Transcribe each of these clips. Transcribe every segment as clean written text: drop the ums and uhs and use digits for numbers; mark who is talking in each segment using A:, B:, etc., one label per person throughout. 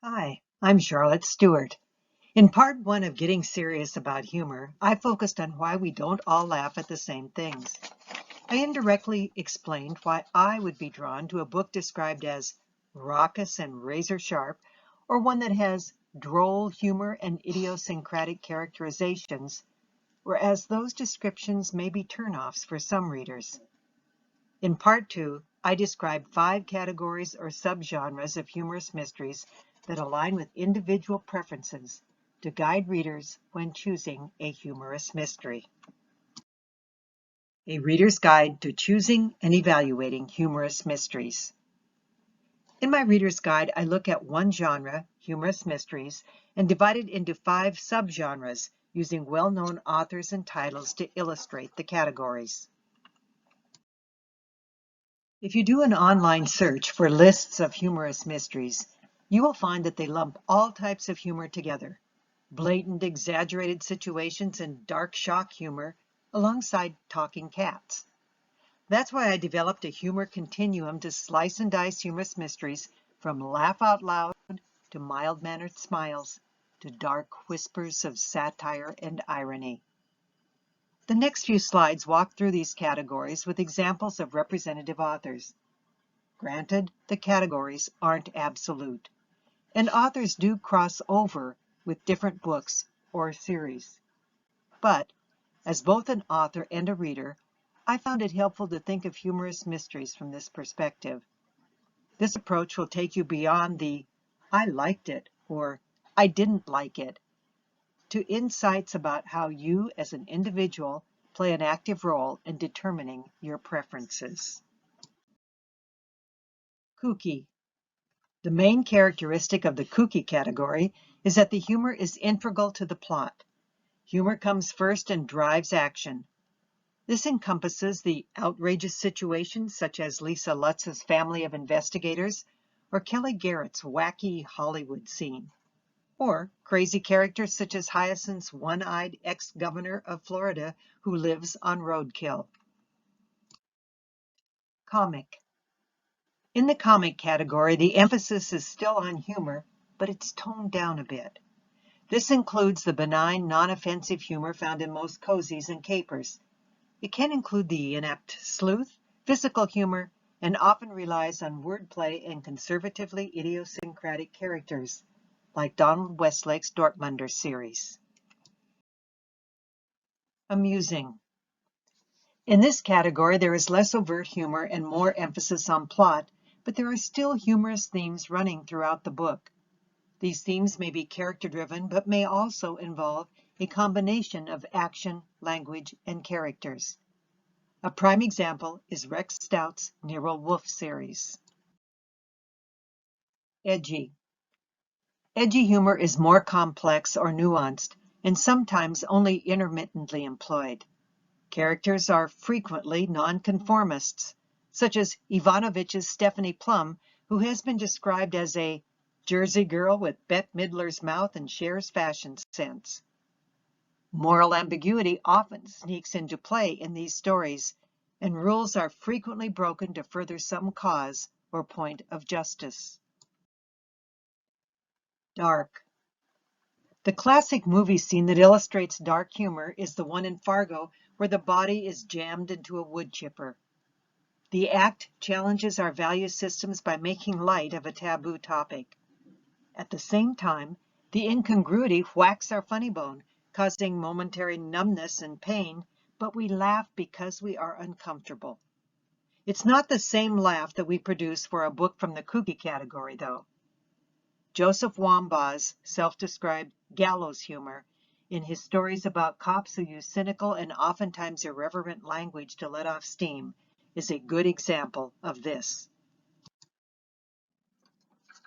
A: Hi, I'm Charlotte Stewart. In part one of Getting Serious About Humor, I focused on why we don't all laugh at the same things. I indirectly explained why I would be drawn to a book described as raucous and razor sharp, or one that has droll humor and idiosyncratic characterizations, whereas those descriptions may be turnoffs for some readers. In part two, I described 5 categories or subgenres of humorous mysteries that align with individual preferences to guide readers when choosing a humorous mystery. A Reader's Guide to Choosing and Evaluating Humorous Mysteries. In my Reader's Guide, I look at one genre, humorous mysteries, and divide it into 5 subgenres using well-known authors and titles to illustrate the categories. If you do an online search for lists of humorous mysteries, you will find that they lump all types of humor together. Blatant, exaggerated situations and dark shock humor alongside talking cats. That's why I developed a humor continuum to slice and dice humorous mysteries from laugh out loud to mild-mannered smiles to dark whispers of satire and irony. The next few slides walk through these categories with examples of representative authors. Granted, the categories aren't absolute, and authors do cross over with different books or series. But, as both an author and a reader, I found it helpful to think of humorous mysteries from this perspective. This approach will take you beyond the "I liked it" or "I didn't like it" to insights about how you as an individual play an active role in determining your preferences. Kooky. The main characteristic of the kooky category is that the humor is integral to the plot. Humor comes first and drives action. This encompasses the outrageous situations such as Lisa Lutz's family of investigators or Kelly Garrett's wacky Hollywood scene, or crazy characters such as Hyacinth's one-eyed ex-governor of Florida who lives on roadkill. Comic. In the comic category, the emphasis is still on humor, but it's toned down a bit. This includes the benign, non-offensive humor found in most cozies and capers. It can include the inept sleuth, physical humor, and often relies on wordplay and conservatively idiosyncratic characters, like Donald Westlake's Dortmunder series. Amusing. In this category, there is less overt humor and more emphasis on plot, but there are still humorous themes running throughout the book. These themes may be character-driven, but may also involve a combination of action, language, and characters. A prime example is Rex Stout's Nero Wolfe series. Edgy. Edgy humor is more complex or nuanced, and sometimes only intermittently employed. Characters are frequently nonconformists, such as Ivanovich's Stephanie Plum, who has been described as a Jersey girl with Bette Midler's mouth and Cher's fashion sense. Moral ambiguity often sneaks into play in these stories, and rules are frequently broken to further some cause or point of justice. Dark. The classic movie scene that illustrates dark humor is the one in Fargo where the body is jammed into a wood chipper. The act challenges our value systems by making light of a taboo topic. At the same time, the incongruity whacks our funny bone, causing momentary numbness and pain, but we laugh because we are uncomfortable. It's not the same laugh that we produce for a book from the kooky category, though. Joseph Wambaugh's self-described gallows humor in his stories about cops who use cynical and oftentimes irreverent language to let off steam is a good example of this.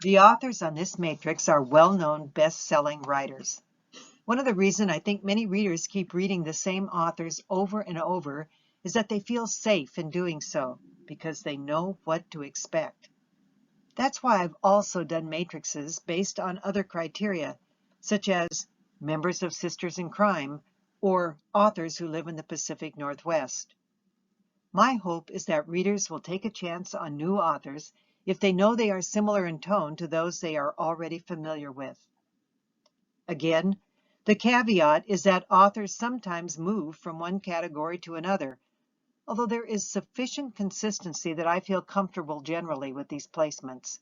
A: The authors on this matrix are well-known best-selling writers. One of the reasons I think many readers keep reading the same authors over and over is that they feel safe in doing so because they know what to expect. That's why I've also done matrices based on other criteria, such as members of Sisters in Crime or authors who live in the Pacific Northwest. My hope is that readers will take a chance on new authors if they know they are similar in tone to those they are already familiar with. Again, the caveat is that authors sometimes move from one category to another, although there is sufficient consistency that I feel comfortable generally with these placements.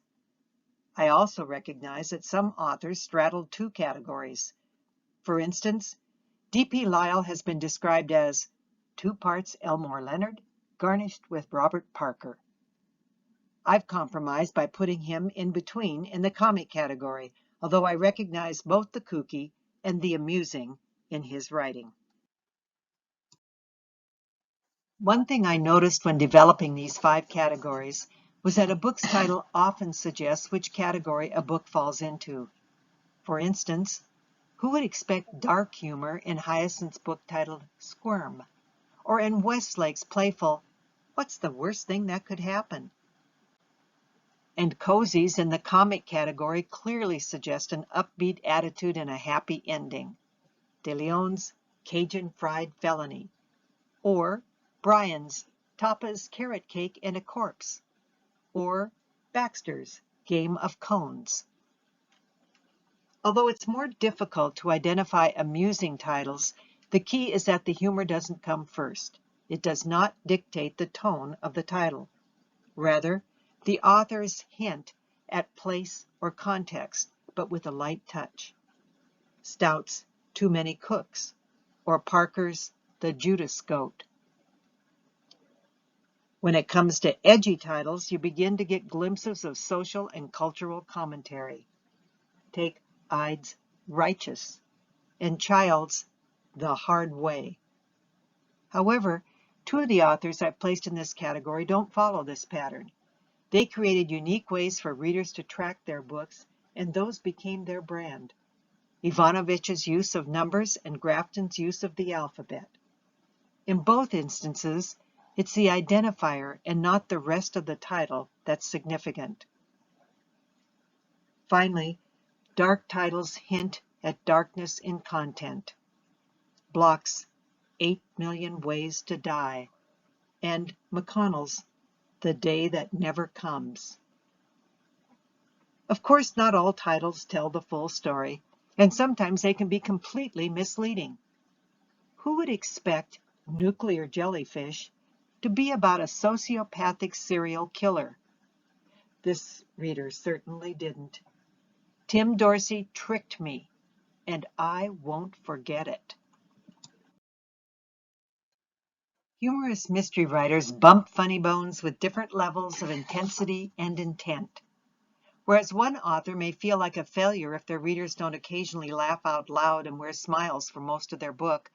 A: I also recognize that some authors straddle two categories. For instance, D.P. Lyle has been described as 2 parts Elmore Leonard, garnished with Robert Parker. I've compromised by putting him in between in the comic category, although I recognize both the kooky and the amusing in his writing. One thing I noticed when developing these 5 categories was that a book's title often suggests which category a book falls into. For instance, who would expect dark humor in Hyacinth's book titled Squirm, or in Westlake's playful, "What's the worst thing that could happen?" And cozies in the comic category clearly suggest an upbeat attitude and a happy ending. De Leon's Cajun Fried Felony, or Brian's Tapas Carrot Cake and a Corpse, or Baxter's Game of Cones. Although it's more difficult to identify amusing titles, the key is that the humor doesn't come first. It does not dictate the tone of the title. Rather, the author's hint at place or context, but with a light touch. Stout's Too Many Cooks, or Parker's The Judas Goat. When it comes to edgy titles, you begin to get glimpses of social and cultural commentary. Take Ide's Righteous and Child's The Hard Way. However, 2 of the authors I've placed in this category don't follow this pattern. They created unique ways for readers to track their books, and those became their brand. Ivanovich's use of numbers and Grafton's use of the alphabet. In both instances, it's the identifier and not the rest of the title that's significant. Finally, dark titles hint at darkness in content. Bloch's 8 Million Ways to Die and McConnell's The Day That Never Comes. Of course, not all titles tell the full story, and sometimes they can be completely misleading. Who would expect Nuclear Jellyfish to be about a sociopathic serial killer? This reader certainly didn't. Tim Dorsey tricked me, and I won't forget it. Humorous mystery writers bump funny bones with different levels of intensity and intent. Whereas one author may feel like a failure if their readers don't occasionally laugh out loud and wear smiles for most of their book,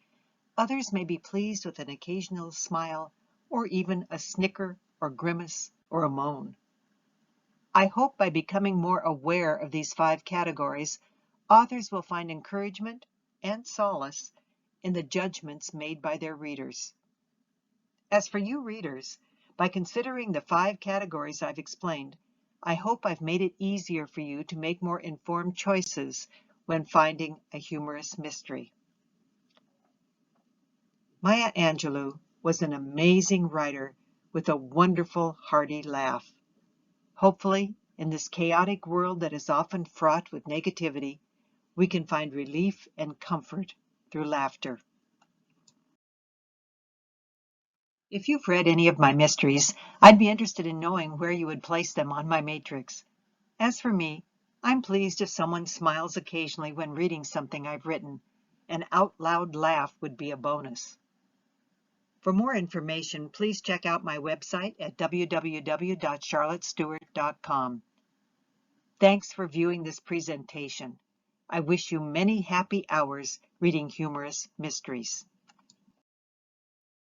A: others may be pleased with an occasional smile or even a snicker or grimace or a moan. I hope by becoming more aware of these 5 categories, authors will find encouragement and solace in the judgments made by their readers. As for you readers, by considering the 5 categories I've explained, I hope I've made it easier for you to make more informed choices when finding a humorous mystery. Maya Angelou was an amazing writer with a wonderful, hearty laugh. Hopefully, in this chaotic world that is often fraught with negativity, we can find relief and comfort through laughter. If you've read any of my mysteries, I'd be interested in knowing where you would place them on my matrix. As for me, I'm pleased if someone smiles occasionally when reading something I've written. An out loud laugh would be a bonus. For more information, please check out my website at www.charlottestewart.com. Thanks for viewing this presentation. I wish you many happy hours reading humorous mysteries.